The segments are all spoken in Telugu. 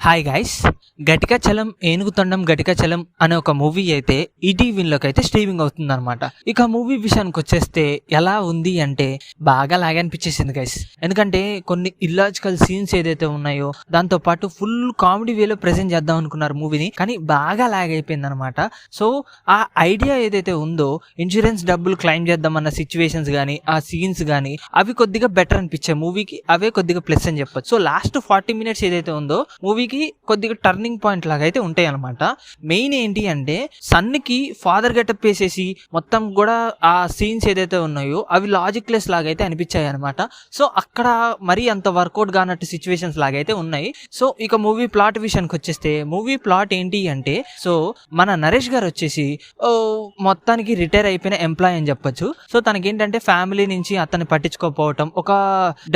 హాయ్ గైస్, గటిక చలం ఏనుగు తొండం గటిక చలం అనే ఒక మూవీ అయితే ఈటీవీలోకి అయితే స్ట్రీమింగ్ అవుతుంది అనమాట. ఇక మూవీ విషయానికి వచ్చేస్తే ఎలా ఉంది అంటే బాగా లాగ్ అనిపించేసింది గైస్. ఎందుకంటే కొన్ని ఇల్లాజికల్ సీన్స్ ఏదైతే ఉన్నాయో దాంతో పాటు ఫుల్ కామెడీ వేలో ప్రెజెంట్ చేద్దాం అనుకున్నారు మూవీని, కానీ బాగా లాగ్ అయిపోయింది అనమాట. సో ఆ ఐడియా ఏదైతే ఉందో ఇన్సూరెన్స్ డబ్బులు క్లైమ్ చేద్దామన్న సిచ్యువేషన్స్ కానీ ఆ సీన్స్ కానీ అవి కొద్దిగా బెటర్ అనిపించాయి మూవీకి, అవే కొద్దిగా ప్లస్ అని చెప్పొచ్చు. సో లాస్ట్ 40 minutes ఏదైతే ఉందో మూవీకి కొద్దిగా టర్నింగ్ పాయింట్ లాగా అయితే ఉంటాయి అనమాట. మెయిన్ ఏంటి అంటే సన్కి ఫాదర్ గెటప్ వేసేసి మొత్తం కూడా ఆ సీన్స్ ఏదైతే ఉన్నాయో అవి లాజిక్ లెస్ లాగా అయితే అనిపించాయి అనమాట. సో అక్కడ మరీ అంత వర్కౌట్ కానట్టు సిచ్యువేషన్స్ లాగా అయితే ఉన్నాయి. సో ఇక మూవీ ప్లాట్ విషయానికి వచ్చేస్తే మూవీ ప్లాట్ ఏంటి అంటే, సో మన నరేష్ గారు వచ్చేసి మొత్తానికి రిటైర్ అయిపోయిన ఎంప్లాయ్ అని చెప్పొచ్చు. సో తనకేంటంటే ఫ్యామిలీ నుంచి అతన్ని పట్టించుకోకపోవటం, ఒక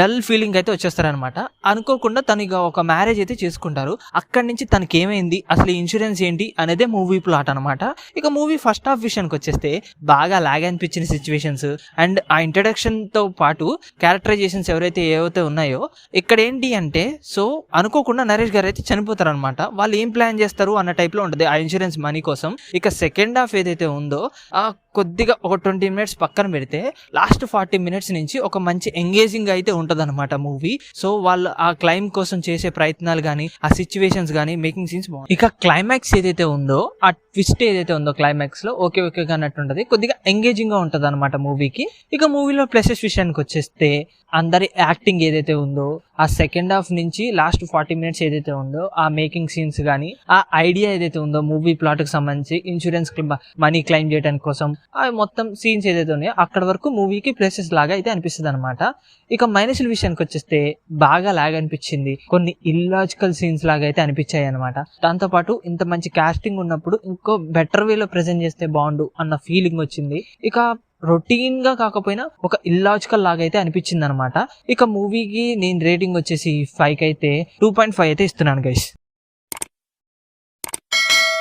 డల్ ఫీలింగ్ అయితే వచ్చేస్తారనమాట. అనుకోకుండా తను ఇక ఒక మ్యారేజ్ అయితే చేసుకుంటారు. అక్కడి నుంచి తనకి ఏమైంది, అసలు ఇన్సూరెన్స్ ఏంటి అనేదే మూవీ ప్లాట్ అనమాట. ఇక మూవీ ఫస్ట్ హాఫ్ విషయానికి వచ్చేస్తే బాగా లాగ్ అనిపించిన సిచ్యువేషన్స్ అండ్ ఆ ఇంట్రడక్షన్ తో పాటు క్యారెక్టరైజేషన్స్ ఏవైతే ఉన్నాయో ఇక్కడ ఏంటి అంటే, సో అనుకోకుండా నరేష్ గారు అయితే చనిపోతారు అనమాట. వాళ్ళు ఏం ప్లాన్ చేస్తారు అన్న టైప్ లో ఉంటుంది ఆ ఇన్సూరెన్స్ మనీ కోసం. ఇక సెకండ్ హాఫ్ ఏదైతే ఉందో ఆ కొద్దిగా ఒక 20 minutes పక్కన పెడితే లాస్ట్ 40 minutes నుంచి ఒక మంచి ఎంగేజింగ్ అయితే ఉంటుంది అనమాట మూవీ. సో వాళ్ళు ఆ క్లైమ్ కోసం చేసే ప్రయత్నాలు కానీ ఆ సిచ్యువేషన్స్ కానీ మేకింగ్ సీన్స్ బాగుంది. ఇక క్లైమాక్స్ ఏదైతే ఉందో ఆ ట్విస్ట్ ఏదైతే ఉందో క్లైమాక్స్ లో ఓకే అన్నట్టు ఉంటుంది, కొద్దిగా ఎంగేజింగ్ గా ఉంటుంది అనమాట మూవీకి. ఇక మూవీలో ప్లసెస్ విషయానికి వచ్చేస్తే అందరి యాక్టింగ్ ఏదైతే ఉందో ఆ సెకండ్ హాఫ్ నుంచి లాస్ట్ 40 minutes ఏదైతే ఉందో ఆ మేకింగ్ సీన్స్ కానీ ఆ ఐడియా ఏదైతే ఉందో మూవీ ప్లాట్ కి సంబంధించి ఇన్సూరెన్స్ మనీ క్లైమ్ చేయడానికి కోసం ఆ మొత్తం సీన్స్ ఏదైతే ఉన్నాయో అక్కడ వరకు మూవీకి ప్లేసెస్ లాగా అయితే అనిపిస్తుంది అనమాట. ఇక మైనస్ల విషయానికి వచ్చేస్తే బాగా లాగ్ అనిపించింది, కొన్ని ఇల్లాజికల్ సీన్స్ లాగా అయితే అనిపించాయి అనమాట. దాంతో పాటు ఇంత మంచి కాస్టింగ్ ఉన్నప్పుడు ఇంకో బెటర్ వేలో ప్రెజెంట్ చేస్తే బాగుండు అన్న ఫీలింగ్ వచ్చింది. ఇక రొటీన్ గా కాకపోయినా ఒక ఇల్లాజికల్ లాగా అయితే అనిపించింది అనమాట. ఇక మూవీకి నేను రేటింగ్ వచ్చేసి 5 అయితే 2.5 అయితే ఇస్తున్నాను గైస్.